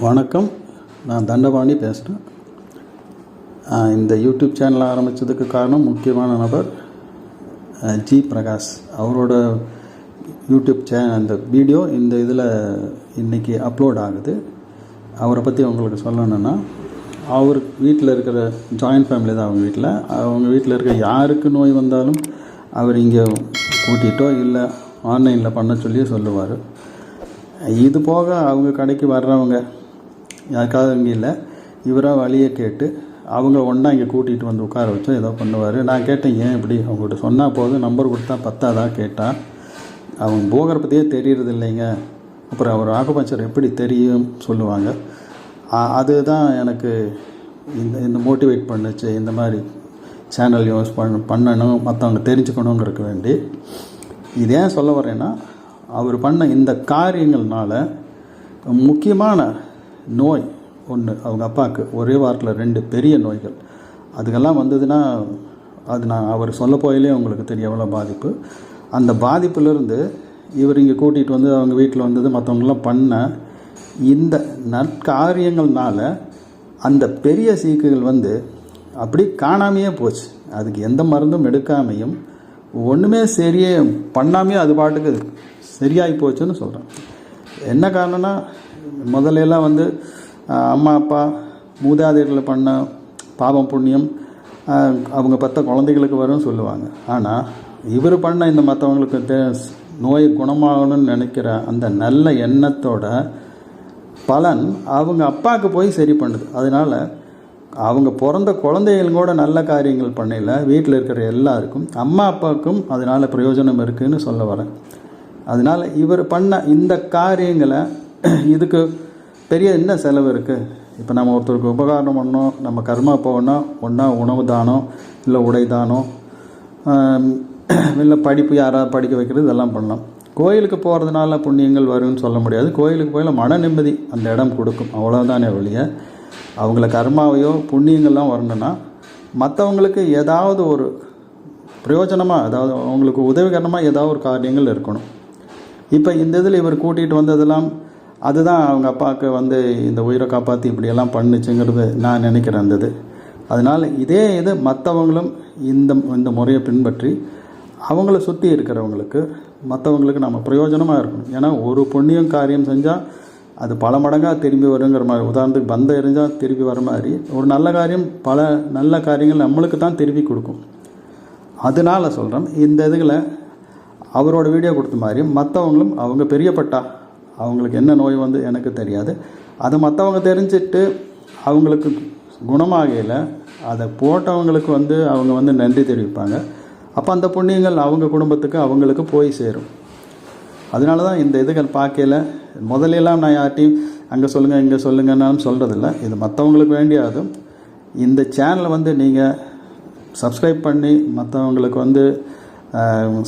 வணக்கம். நான் தண்டபாணி பேசுகிறேன். இந்த யூடியூப் சேனல் ஆரம்பித்ததுக்கு காரணம் முக்கியமான நபர் ஜி பிரகாஷ். அவரோட யூடியூப் அந்த வீடியோ இந்த இதில் இன்றைக்கி அப்லோட் ஆகுது. அவரை பற்றி உங்களுக்கு சொல்லணுன்னா, அவர் வீட்டில் இருக்கிற ஜாயின்ட் ஃபேமிலி தான். அவங்க வீட்டில் இருக்க யாருக்கு நோய் வந்தாலும் அவர் இங்கே கூட்டிகிட்டோ இல்லை ஆன்லைனில் பண்ண சொல்லி சொல்லுவார். இது போக அவங்க கடைக்கு வர்றவங்க யாருக்காவது இங்கே இல்லை, இவராக வழியை கேட்டு அவங்க ஒன்றா இங்கே கூட்டிகிட்டு வந்து உட்கார வச்சோ ஏதோ பண்ணுவார். நான் கேட்டேன், ஏன் இப்படி? அவங்ககிட்ட சொன்னால் போதும், நம்பர் கொடுத்தா பத்தாதா கேட்டால், அவங்க போகிற பற்றியே தெரியறது இல்லைங்க, அப்புறம் அவர் ஆக்குபஞ்சர் எப்படி தெரியும் சொல்லுவாங்க. அதுதான் எனக்கு இந்த மோட்டிவேட் பண்ணுச்சு. இந்த மாதிரி சேனல் யூஸ் பண்ணணும், மற்றவங்க தெரிஞ்சுக்கணுங்கிறதுக்கு வேண்டி. இதேன் சொல்ல வரேன்னா, அவர் பண்ண இந்த காரியங்கள்னால முக்கியமான நோய் ஒன்று, அவங்க அப்பாவுக்கு ஒரே வாரத்தில் 2 பெரிய நோய்கள். அதுக்கெல்லாம் வந்ததுன்னா அது நான் அவர் சொல்ல போயிலே உங்களுக்கு தெரியும் எவ்வளோ பாதிப்பு. அந்த பாதிப்புலேருந்து இவர் இங்கே கூட்டிகிட்டு வந்து அவங்க வீட்டில் வந்தது மற்றவங்களாம் பண்ண இந்த நற்காரியங்கள்னால அந்த பெரிய சீக்குகள் வந்து அப்படி காணாமையே போச்சு. அதுக்கு எந்த மருந்தும் எடுக்காமையும் ஒன்றுமே சரியே பண்ணாமையே அது பாட்டுக்கு சரியாகி போச்சுன்னு சொல்கிறேன். என்ன காரணம்னா, முதலெல்லாம் வந்து அம்மா அப்பா மூதாதையர்கள் பண்ண பாவம் புண்ணியம் அவங்க பத்த குழந்தைகளுக்கு வரும்னு சொல்லுவாங்க. ஆனால் இவர் பண்ண இந்த மற்றவங்களுக்கு நோய் குணமாகணும்னு நினைக்கிற அந்த நல்ல எண்ணத்தோட பலன் அவங்க அப்பாவுக்கு போய் சரி பண்ணுது. அதனால் அவங்க பிறந்த குழந்தைகள் கூட நல்ல காரியங்கள் பண்ணல, வீட்டில் இருக்கிற எல்லாருக்கும் அம்மா அப்பாவுக்கும் அதனால் பிரயோஜனம் இருக்குதுன்னு சொல்ல வரேன். அதனால் இவர் பண்ண இந்த காரியங்களை, இதுக்கு பெரிய என்ன செலவு இருக்குது? இப்போ நம்ம ஒருத்தருக்கு உபகாரம் பண்ணோம், நம்ம கர்மா போகணும், ஒன்றா உணவு தானம், இல்லை உடை தானம், இல்லை படிப்பு யாராவது படிக்க வைக்கிறது, இதெல்லாம் பண்ணலாம். கோயிலுக்கு போகிறதுனால புண்ணியங்கள் வரும்னு சொல்ல முடியாது. கோயிலுக்கு போயில மன நிம்மதி அந்த இடம் கொடுக்கும், அவ்வளோதானே வெளியே. அவங்கள கர்மாவையோ புண்ணியங்கள்லாம் வரணுன்னா மற்றவங்களுக்கு ஏதாவது ஒரு பிரயோஜனமாக, அதாவது அவங்களுக்கு உதவிகரமாக ஏதாவது ஒரு காரியங்கள் இருக்கணும். இப்போ இந்த இதில் இவர் கூட்டிகிட்டு வந்ததெல்லாம் அதுதான் அவங்க அப்பாவுக்கு வந்து இந்த உயிரை காப்பாற்றி இப்படியெல்லாம் பண்ணுச்சுங்கிறது நான் நினைக்கிறேன் அந்த இது. அதனால் இதே இது மற்றவங்களும் இந்த முறையை பின்பற்றி அவங்கள சுற்றி இருக்கிறவங்களுக்கு மற்றவங்களுக்கு நம்ம பிரயோஜனமாக இருக்கணும். ஏன்னா ஒரு புண்ணியம் காரியம் செஞ்சால் அது பல மடங்காக திரும்பி வருங்கிற மாதிரி. உதாரணத்துக்கு பந்தம் எரிஞ்சால் திரும்பி வர மாதிரி ஒரு நல்ல காரியம் பல நல்ல காரியங்கள் நம்மளுக்கு தான் திரும்பி கொடுக்கும். அதனால் சொல்கிறேன், இந்த இதுகளை அவரோட வீடியோ கொடுத்த மாதிரி மற்றவங்களும் அவங்க பெரியப்பட்டா அவங்களுக்கு என்ன நோய் வந்து எனக்கு தெரியாது, அதை மற்றவங்க தெரிஞ்சுட்டு அவங்களுக்கு குணமாகையில் அதை போட்டவங்களுக்கு வந்து அவங்க வந்து நன்றி தெரிவிப்பாங்க. அப்போ அந்த புண்ணியங்கள் அவங்க குடும்பத்துக்கு அவங்களுக்கு போய் சேரும். அதனால தான் இந்த இதுகள் பார்க்கல முதலெல்லாம் நான் யார்ட்டையும் அங்கே சொல்லுங்கள் இங்கே சொல்லுங்கன்னாலும் சொல்கிறதில்ல. இது மற்றவங்களுக்கு வேண்டியாதும் இந்த சேனலை வந்து நீங்கள் சப்ஸ்கிரைப் பண்ணி மற்றவங்களுக்கு வந்து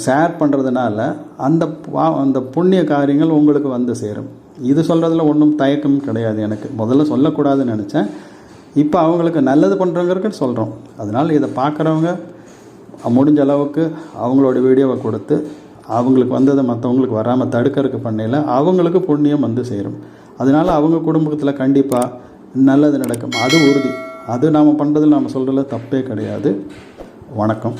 ஷேர் பண்ணுறதுனால அந்த புண்ணிய காரியங்கள் உங்களுக்கு வந்து சேரும். இது சொல்கிறதுல ஒன்றும் தயக்கம் கிடையாது. எனக்கு முதல்ல சொல்லக்கூடாதுன்னு நினச்சேன், இப்போ அவங்களுக்கு நல்லது பண்ணுறவங்களுக்கு சொல்கிறோம். அதனால் இதை பார்க்குறவங்க முடிஞ்ச அளவுக்கு அவங்களோட வீடியோவை கொடுத்து அவங்களுக்கு வந்ததை மற்றவங்களுக்கு வராமல் தடுக்கிறதுக்கு பண்ணையில் அவங்களுக்கு புண்ணியம் வந்து சேரும். அதனால் அவங்க குடும்பத்தில் கண்டிப்பாக நல்லது நடக்கும், அது உறுதி. அது நாம் பண்ணுறதில் நாம் சொல்கிறதுல தப்பே கிடையாது. வணக்கம்.